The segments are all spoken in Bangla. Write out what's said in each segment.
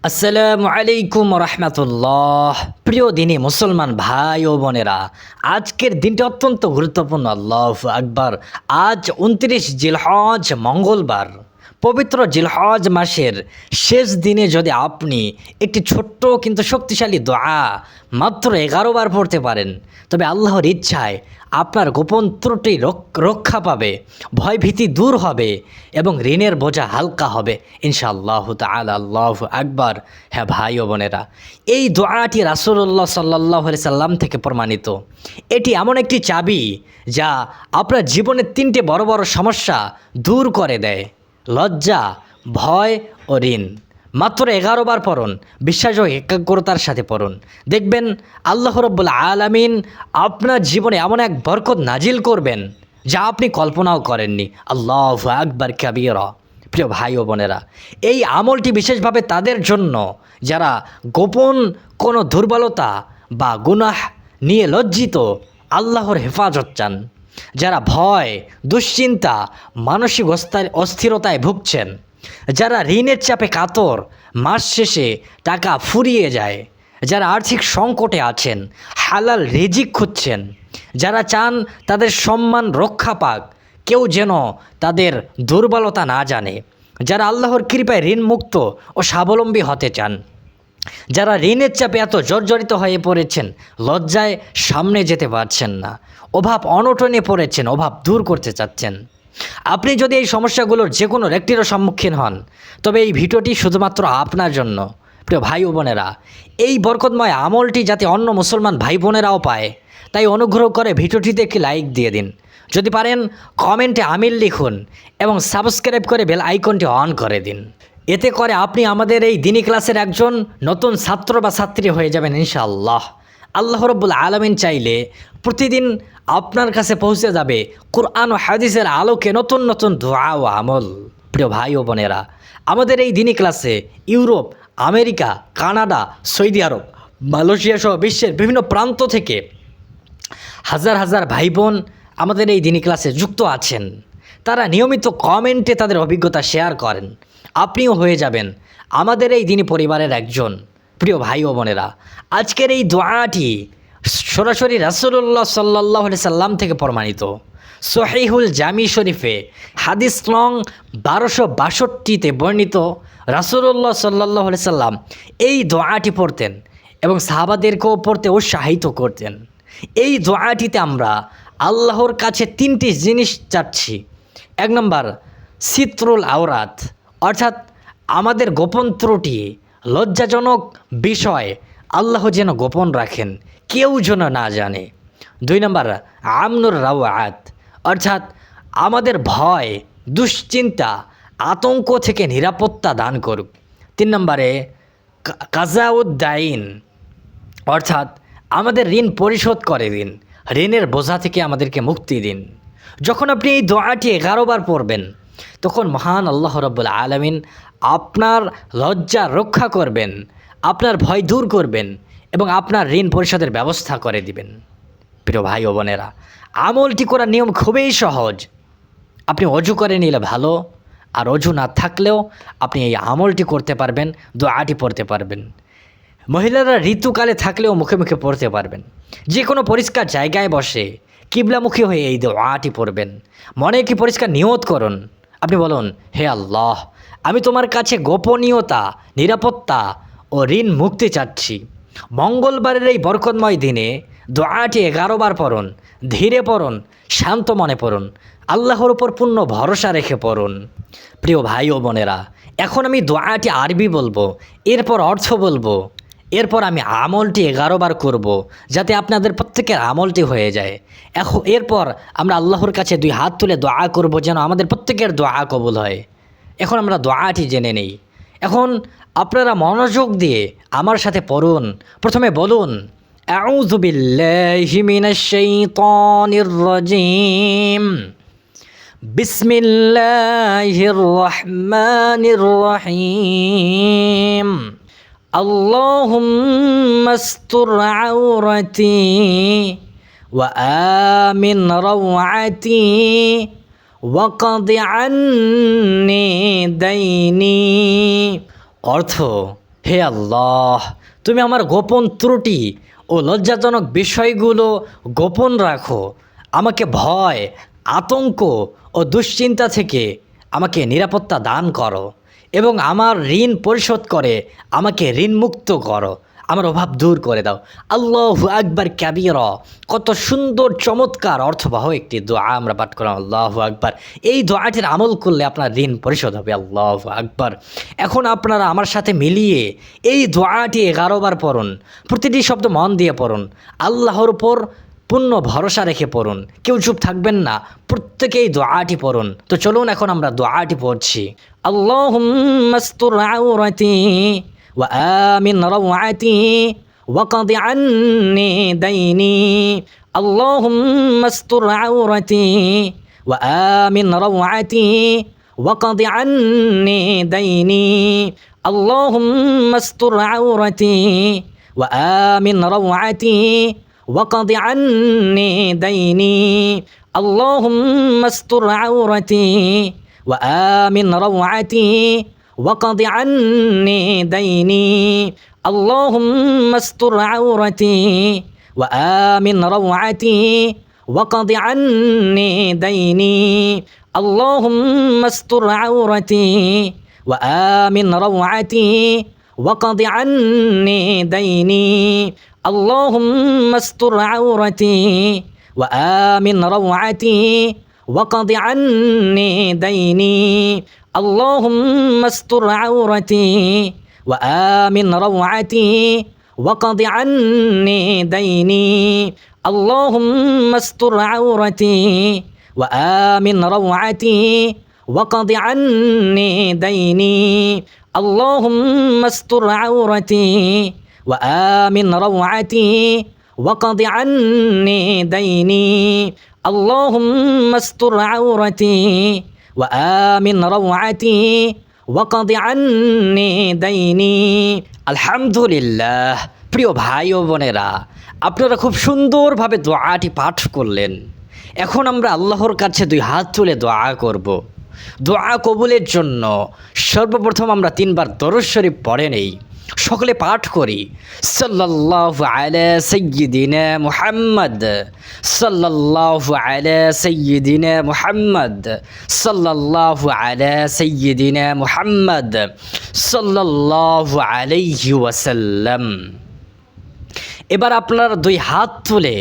আসসালামু আলাইকুম রহমতুল্লাহ। প্রিয় দিনী মুসলমান ভাই ও বোনেরা, আজকের দিনটি অত্যন্ত গুরুত্বপূর্ণ। আল্লাহু আকবার। আজ 29 জিলহজ মঙ্গলবার। পবিত্র জিলহজ মাসের শেষ দিনে যদি আপনি একটি ছোট্ট কিন্তু শক্তিশালী দোয়া মাত্র 11 বার পড়তে পারেন, তবে আল্লাহর ইচ্ছায় আপনার গোপন ত্রুটি রক্ষা পাবে, ভয়ভীতি দূর হবে এবং ঋণের বোঝা হালকা হবে ইনশাআল্লাহ তাআলা। আল্লাহু আকবার। হ্যাঁ ভাই ও বোনেরা, এই দোয়াটি রাসূলুল্লাহ সাল্লাল্লাহু আলাইহি সাল্লাম থেকে প্রমাণিত। এটি এমন একটি চাবি যা আপনার জীবনের 3টে বড় বড় সমস্যা দূর করে দেয়: লজ্জা, ভয় ও ঋণ। মাত্র 11 বার পড়ুন, বিশ্বাস ও একাগ্রতার সাথে পড়ুন। দেখবেন আল্লাহ রাব্বুল আলামিন আপনার জীবনে এমন এক বরকত নাজিল করবেন যা আপনি কল্পনাও করেননি। আল্লাহু আকবার কাবীরা। প্রিয় ভাই ও বোনেরা, এই আমলটি বিশেষভাবে তাদের জন্য যারা গোপন কোনো দুর্বলতা বা গুনাহ নিয়ে লজ্জিত, আল্লাহর হেফাজত চান, যারা ভয়, দুশ্চিন্তা, মানসিক অস্থিরতায় ভুগছেন, যারা ঋণের চাপে কাতর, মাস শেষে টাকা ফুরিয়ে যায়, যারা আর্থিক সংকটে আছেন, হালাল রিজিক খুঁজছেন, যারা চান তাদের সম্মান রক্ষা পাক, কেউ যেন তাদের দুর্বলতা না জানে, যারা আল্লাহর কৃপায় ঋণমুক্ত ও স্বাবলম্বী হতে চান, যারা ঋণের চাপে এত জর্জরিত হয়ে পড়েছেন, লজ্জায় সামনে যেতে পারছেন না, অভাব অনটনে পড়েছেন, অভাব দূর করতে চাচ্ছেন, আপনি যদি এই সমস্যাগুলোর যে কোনো একটিরও সম্মুখীন হন, তবে এই ভিডিওটি শুধুমাত্র আপনার জন্য। প্রিয় ভাই ও বোনেরা, এই বরকতময় আমলটি যাতে অন্য মুসলমান ভাই বোনেরাও পায়, তাই অনুগ্রহ করে ভিডিওটিতে একটি লাইক দিয়ে দিন। যদি পারেন কমেন্টে আমিন লিখুন এবং সাবস্ক্রাইব করে বেল আইকনটি অন করে দিন। এতে করে আপনি আমাদের এই দিনী ক্লাসের একজন নতুন ছাত্র বা ছাত্রী হয়ে যাবেন ইনশাআল্লাহ। আল্লাহ রাব্বুল আলামিন চাইলে প্রতিদিন আপনার কাছে পৌঁছে যাবে কুরআন ও হাদিসের আলোকে নতুন নতুন দোয়া ও আমল। প্রিয় ভাই ও বোনেরা, আমাদের এই দিনী ক্লাসে ইউরোপ, আমেরিকা, কানাডা, সৌদি আরব, মালয়েশিয়া সহ বিশ্বের বিভিন্ন প্রান্ত থেকে হাজার হাজার ভাই বোন আমাদের এই দিনী ক্লাসে যুক্ত আছেন। তারা নিয়মিত কমেন্টে তাদের অভিজ্ঞতা শেয়ার করেন। আপনিও হয়ে যাবেন আমাদের এই দিনী পরিবারের একজন। প্রিয় ভাই ও বোনেরা, আজকের এই দোয়াটি সরাসরি রাসূলুল্লাহ সাল্লাল্লাহু আলাইহি সাল্লাম থেকে প্রমাণিত। সহিহুল জামি শরীফে হাদিস নং 1262-তে বর্ণিত, রাসূলুল্লাহ সাল্লাল্লাহু আলাইহি সাল্লাম এই দোয়াটি পড়তেন এবং সাহাবাদেরকেও পড়তে উৎসাহিত করতেন। এই দোয়াটিতে আমরা আল্লাহর কাছে 3টি জিনিস চাচ্ছি। 1 নম্বর, সিতরুল আওরাত, অর্থাৎ আমাদের গোপন ত্রুটি, লজ্জাজনক বিষয় আল্লাহ যেন গোপন রাখেন, কেউ যেন না জানে। 2 নম্বর, আমনুর রাওয়াত, অর্থাৎ আমাদের ভয়, দুশ্চিন্তা, আতঙ্ক থেকে নিরাপত্তা দান করুক। 3 নম্বরে কাজাউদ্দাইন, অর্থাৎ আমাদের ঋণ পরিশোধ করে দিন, ঋণের বোঝা থেকে আমাদেরকে মুক্তি দিন। যখন আপনি এই দোয়াটি 11 বার পড়বেন, তখন মহান আল্লাহ রাব্বুল আলামিন আপনার লজ্জা রক্ষা করবেন, আপনার ভয় দূর করবেন এবং আপনার ঋণ পরিশোধের ব্যবস্থা করে দিবেন। প্রিয় ভাই ও বোনেরা, আমলটি করার নিয়ম খুবই সহজ। আপনি অজু করে নিলে ভালো, আর অজু না থাকলেও আপনি এই আমলটি করতে পারবেন, দোয়াটি পড়তে পারবেন। মহিলারা ঋতুকালে থাকলেও মুখে মুখে পড়তে পারবেন। যে কোনো পরিষ্কার জায়গায় বসে কিবলামুখী হয়ে এই দোয়াটি পড়বেন। মনে একটি পরিষ্কার নিয়ত করুন। আপনি বলুন, হে আল্লাহ, আমি তোমার কাছে গোপনীয়তা, নিরাপত্তা ও ঋণ মুক্তি চাচ্ছি। মঙ্গলবারের এই বরকতময় দিনে দোয়াটি 11 বার পড়ুন, ধীরে পড়ুন, শান্ত মনে পড়ুন, আল্লাহর উপর পূর্ণ ভরসা রেখে পড়ুন। প্রিয় ভাই ও বোনেরা, এখন আমি দোয়াটি আরবি বলবো, এরপর অর্থ বলবো, এরপর আমি আমলটি 11 বার করব, যাতে আপনাদের প্রত্যেকের আমলটি হয়ে যায়। এরপর আমরা আল্লাহর কাছে 2 হাত তুলে দোয়া করব, যেন আমাদের প্রত্যেকের দোয়া কবুল হয়। এখন আমরা দোয়াটি জেনে নেই। এখন আপনারা মনোযোগ দিয়ে আমার সাথে পড়ুন। প্রথমে বলুন, আউযু বিল্লাহি মিনাশ শাইতানির রাজিম, বিসমিল্লাহির রহমানির রহিম, আল্লাহুম্মা আস্তুর আওরাতি ওয়া আমিন রাওআতি ওয়া কদি আন্নি দাইনি। অর্থ, হে আল্লাহ, তুমি আমার গোপন ত্রুটি ও লজ্জাজনক বিষয়গুলো গোপন রাখো। আমাকে ভয়, আতঙ্ক ও দুশ্চিন্তা থেকে আমাকে নিরাপত্তা দান করো এবং আমার ঋণ পরিশোধ করে আমাকে ঋণমুক্ত করো, আমার অভাব দূর করে দাও। আল্লাহু আকবার কাবীরা। কত সুন্দর চমৎকার অর্থবহ একটি দোয়া আমরা পাঠ করলাম, আল্লাহু আকবার। এই দোয়াটির আমল করলে আপনার ঋণ পরিশোধ হবে, আল্লাহু আকবার। এখন আপনারা আমার সাথে মিলিয়ে এই দোয়াটি 11 বার পড়ুন। প্রতিটি শব্দ মন দিয়ে পড়ুন, আল্লাহর উপর পূর্ণ ভরসা রেখে পড়ুন, কেউ চুপ থাকবেন না, প্রত্যেকেই দোয়াটি পড়ুন। তো চলুন এখন আমরা দোয়াটি পড়ছি। আল্লাহুম্মা আস্তুর আওরাতি ওয়া আমিন রাওআতি ওয়াকদ আন্নি দাইনি। আল্লাহুম্মা আস্তুর আওরাতি ওয়া আমিন রাওআতি ওয়াকদ আন্নি দাইনি। আল্লাহুম্মা আস্তুর আওরাতি ওয়া আমিন রাওআতি وقض عني ديني اللهم استر عورتي وآمن روعتي وقض عني ديني اللهم استر عورتي وآمن روعتي وقض عني ديني اللهم استر عورتي وآمن روعتي وقض عني ديني اللهم استر عورتي وآمن روعتي وقض عني ديني اللهم استر عورتي وآمن روعتي وقض عني ديني اللهم استر عورتي وآمن روعتي وقض عني ديني اللهم استر عورتي وآمن روعتي وقض عني ديني اللهم استر عورتي وآمن روعتي وقض عني ديني। আলহামদুলিল্লাহ। প্রিয় ভাই ও বোনেরা, আপনারা খুব সুন্দরভাবে দোয়াটি পাঠ করলেন। এখন আমরা আল্লাহর কাছে 2 হাত তুলে দোয়া করব। দোয়া কবুলের জন্য সর্বপ্রথম আমরা 3 বার দরুদ শরীফ পড়ে নেই, সকলে পাঠ করি। সাল্লাল্লাহু আলা সাইয়্যিদিনা মুহাম্মদ, সাল্লাল্লাহু আলা সাইয়্যিদিনা মুহাম্মদ, সাল্লাল্লাহু আলা সাইয়্যিদিনা মুহাম্মদ, সাল্লাল্লাহু আলাইহি ওয়াসাল্লাম। এবার আপনারা 2 হাত তুলে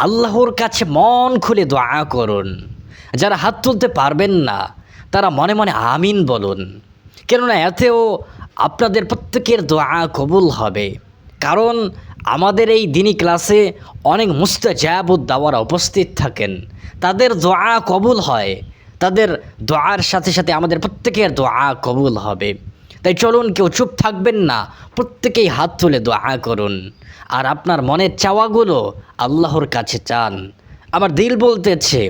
আল্লাহর কাছে মন খুলে দোয়া করুন। যারা হাত তুলতে পারবেন না তারা মনে মনে আমিন বলুন, কেননা এতেও আপনাদের প্রত্যেকের দোয়া কবুল হবে। কারণ আমাদের এই দিনী ক্লাসে অনেক মুস্তাজাবুদ দাওয়ারা উপস্থিত থাকেন, তাদের দোয়া কবুল হয়, তাদের দোয়ার সাথে সাথে আমাদের প্রত্যেকের দোয়া কবুল হবে। তাই চলুন, কেউ চুপ থাকবেন না, প্রত্যেকেই হাত তুলে দোয়া করুন আর আপনার মনের চাওয়াগুলো আল্লাহর কাছে চান। আমার দিল বলতেছে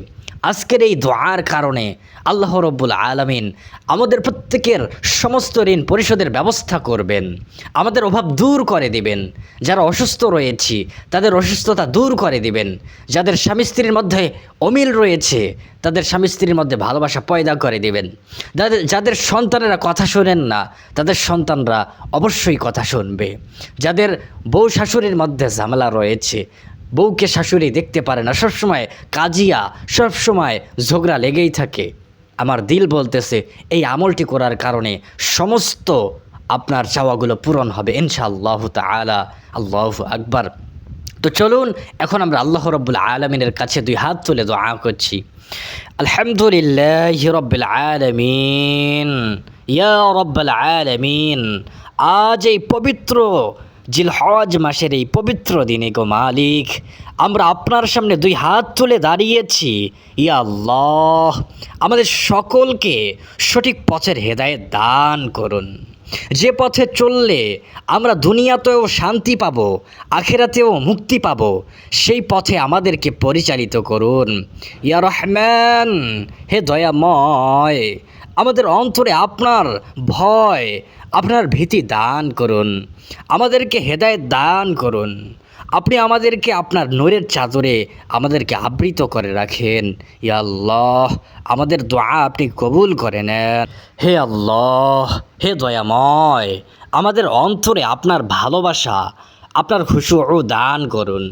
আজকের এই দোয়ার কারণে আল্লাহ রব্বুল আলামিন আমাদের প্রত্যেকের সমস্ত ঋণ পরিশোধের ব্যবস্থা করবেন, আমাদের অভাব দূর করে দিবেন। যারা অসুস্থ রয়েছি তাদের অসুস্থতা দূর করে দিবেন। যাদের স্বামী স্ত্রীর মধ্যে অমিল রয়েছে তাদের স্বামী স্ত্রীর মধ্যে ভালোবাসা পয়দা করে দিবেন। যাদের সন্তানেরা কথা শোনেন না তাদের সন্তানরা অবশ্যই কথা শুনবে। যাদের বউ শাশুড়ির মধ্যে ঝামেলা রয়েছে, বউকে শাশুড়ি দেখতে পারে না, সবসময় কাজিয়া, সবসময় ঝগড়া লেগেই থাকে, আমার দিল বলতেছে এই আমলটি করার কারণে সমস্ত আপনার চাওয়াগুলো পূরণ হবে ইনশাআল্লাহু তাআলা। আল্লাহু আকবার। তো চলুন এখন আমরা আল্লাহ রাব্বুল আলামিনের কাছে 2 হাত তুলে দোয়া করছি। আলহামদুলিল্লাহি রাব্বিল আলামিন, ইয়া রাব্বাল আলামিন। আজ এই পবিত্র জিলহজ মাসের এই পবিত্র দিনে গো মালিক, আমরা আপনার সামনে 2 হাত তুলে দাঁড়িয়েছি। ইয়া আল্লাহ, আমাদের সকলকে সঠিক পথের হেদায়েত দান করুন, যে পথে চললে আমরা দুনিয়াতেও শান্তি পাবো, আখিরাতেও মুক্তি পাবো, সেই পথে আমাদেরকে পরিচালিত করুন। ইয়া রহমান, হে দয়াময়, আমাদের অন্তরে আপনার ভয়, আপনার ভীতি দান করুন, আমাদেরকে হেদায়েত দান করুন। আপনি আমাদেরকে আপনার নূরের চাদরে আমাদেরকে আবৃত করে রাখেন। ইয়া আল্লাহ, আমাদের দোয়া আপনি কবুল করে নেন। হে আল্লাহ, হে দয়াময়, আমাদের অন্তরে আপনার ভালোবাসা, আপনার খুশুউ দান করুন,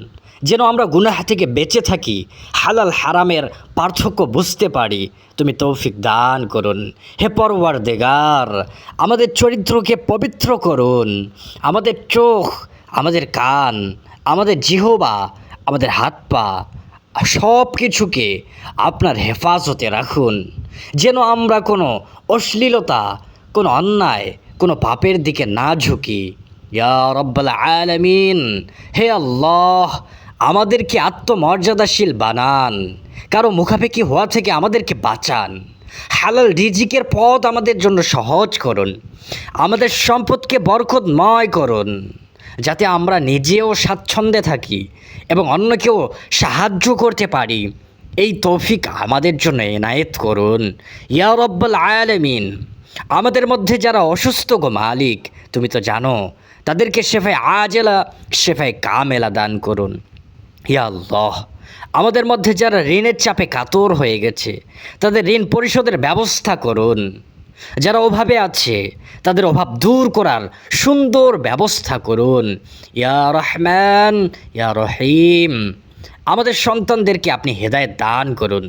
যেন আমরা গুনাহ থেকে বেঁচে থাকি, হালাল হারামের পার্থক্য বুঝতে পারি। তুমি তৌফিক দান করুন। হে পরওয়ারদিগার, আমাদের চরিত্রকে পবিত্র করুন। আমাদের চোখ, আমাদের কান, আমাদের জিহবা, আমাদের হাত পা, সব কিছুকে আপনার হেফাজতে রাখুন, যেন আমরা কোনো অশ্লীলতা, কোনো অন্যায়, কোনো পাপের দিকে না ঝুঁকি। ইয়া রব্বাল আলামিন, হে আল্লাহ, আমাদেরকে আত্মমর্যাদাশীল বানান, কারো মুখাপেক্ষি হওয়া থেকে আমাদেরকে বাঁচান। হালাল রিজিকের পথ আমাদের জন্য সহজ করুন। আমাদের সম্পদকে বরকতময় করুন, যাতে আমরা নিজেও স্বাচ্ছন্দ্যে থাকি এবং অন্যকেও সাহায্য করতে পারি। এই তৌফিক আমাদের জন্য এনায়েত করুন ইয়া রব্বাল আলামিন। আমাদের মধ্যে যারা অসুস্থ গো মালিক, তুমি তো জানো, তাদেরকে শেফায়ে আজেলা, শেফায়ে কামেলা দান করুন ইয়া আল্লাহ। আমাদের মধ্যে যারা ঋণের চাপে কাতর হয়ে গেছে, তাদের ঋণ পরিশোধের ব্যবস্থা করুন। যারা অভাবে আছে, তাদের অভাব দূর করার সুন্দর ব্যবস্থা করুন ইয়া রহমান ইয়া রহিম। আমাদের সন্তানদেরকে আপনি হেদায়েত দান করুন।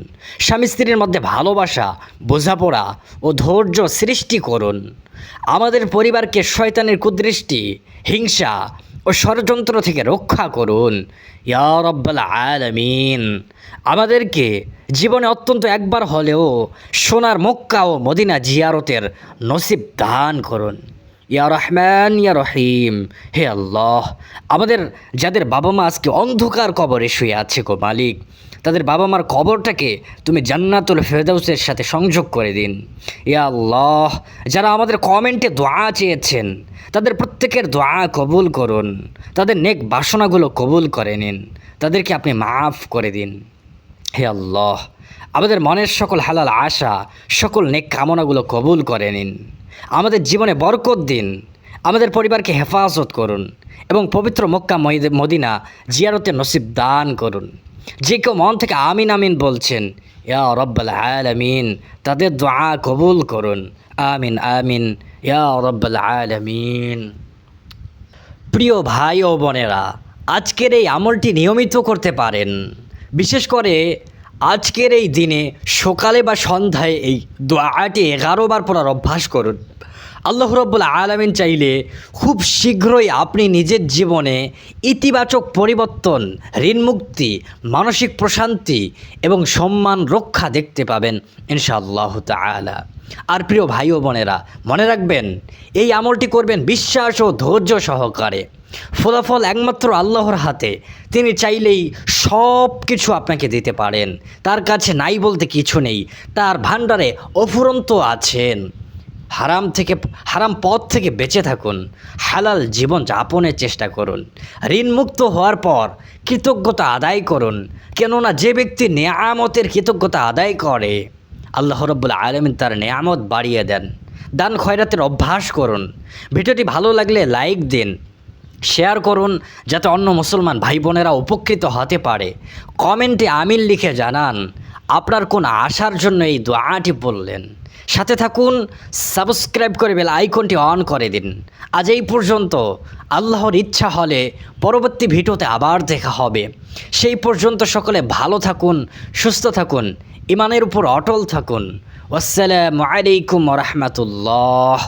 স্বামী স্ত্রীর মধ্যে ভালোবাসা, বোঝাপড়া ও ধৈর্য সৃষ্টি করুন। আমাদের পরিবারকে শয়তানের কুদৃষ্টি, হিংসা ও ষড়যন্ত্র থেকে রক্ষা করুন ইয়া রব্বাল আলামিন। আমাদেরকে জীবনে অত্যন্ত একবার হলেও সোনার মক্কা ও মদিনা জিয়ারতের নসিব দান করুন ইয়া রহমান ইয়া রহিম। হে আল্লাহ, আমাদের যাদের বাবা মা আজকে অন্ধকার কবরে শুয়ে আছে গো মালিক, তাদের বাবা মার কবরটাকে তুমি জান্নাতুল ফেরদাউসের সাথে সংযোগ করে দিন ইয়া আল্লাহ। যারা আমাদের কমেন্টে দোয়া চেয়েছেন, তাদের প্রত্যেকের দোয়া কবুল করুন। তাদের নেক বাসনাগুলো কবুল করে নিন, তাদেরকে আপনি মাফ করে দিন হে আল্লাহ। আমাদের মনের সকল হালাল আশা, সকল নেক কামনাগুলো কবুল করে নিন। আমাদের জীবনে বরকত দিন। আমাদের পরিবারকে হেফাজত করুন এবং পবিত্র মক্কা মদিনা জিয়ারতের নসিব দান করুন। যে কেউ মন থেকে আমিন আমিন বলছেন ইয়া রব্বাল আলামিন, তাদের দোয়া কবুল করুন। আমিন আমিন ইয়া রব্বাল আলামিন। প্রিয় ভাই ও বোনেরা, আজকের এই আমলটি নিয়মিত করতে পারেন। বিশেষ করে আজকের এই দিনে সকালে বা সন্ধ্যায় এই দোয়াটি 11 বার পড়ার অভ্যাস করুন। আল্লাহ রাব্বুল আলামিন চাইলে খুব শীঘ্রই আপনি নিজের জীবনে ইতিবাচক পরিবর্তন, ঋণ মুক্তি, মানসিক প্রশান্তি এবং সম্মান রক্ষা দেখতে পাবেন ইনশাআল্লাহ তাআলা। আর প্রিয় ভাই ও বোনেরা, মনে রাখবেন, এই আমলটি করবেন বিশ্বাস ও ধৈর্য সহকারে। ফলাফল একমাত্র আল্লাহর হাতে। তিনি চাইলেই সব কিছু আপনাকে দিতে পারেন। তার কাছে নাই বলতে কিছু নেই, তার ভাণ্ডারে অফুরন্ত আছেন। হারাম পথ থেকে বেঁচে থাকুন, হালাল জীবন যাপনের চেষ্টা করুন। ঋণমুক্ত হওয়ার পর কৃতজ্ঞতা আদায় করুন, কেননা যে ব্যক্তি নেয়ামতের কৃতজ্ঞতা আদায় করে, আল্লাহ রাব্বুল আলামিন তার নেয়ামত বাড়িয়ে দেন। দান খয়রাতের অভ্যাস করুন। ভিডিওটি ভালো লাগলে লাইক দিন, শেয়ার করুন, যাতে অন্য মুসলমান ভাই বোনেরা উপকৃত হতে পারে। কমেন্টে আমিন লিখে জানান আপনার কোন আশার জন্য এই দোয়াটি বললেন। সাথে থাকুন, সাবস্ক্রাইব করে বেল আইকনটি অন করে দিন। আজ এই পর্যন্ত। আল্লাহর ইচ্ছা হলে পরবর্তী ভিডিওতে আবার দেখা হবে। সেই পর্যন্ত সকলে ভালো থাকুন, সুস্থ থাকুন, ইমানের উপর অটল থাকুন। আসসালামু আলাইকুম ওয়া রাহমাতুল্লাহ।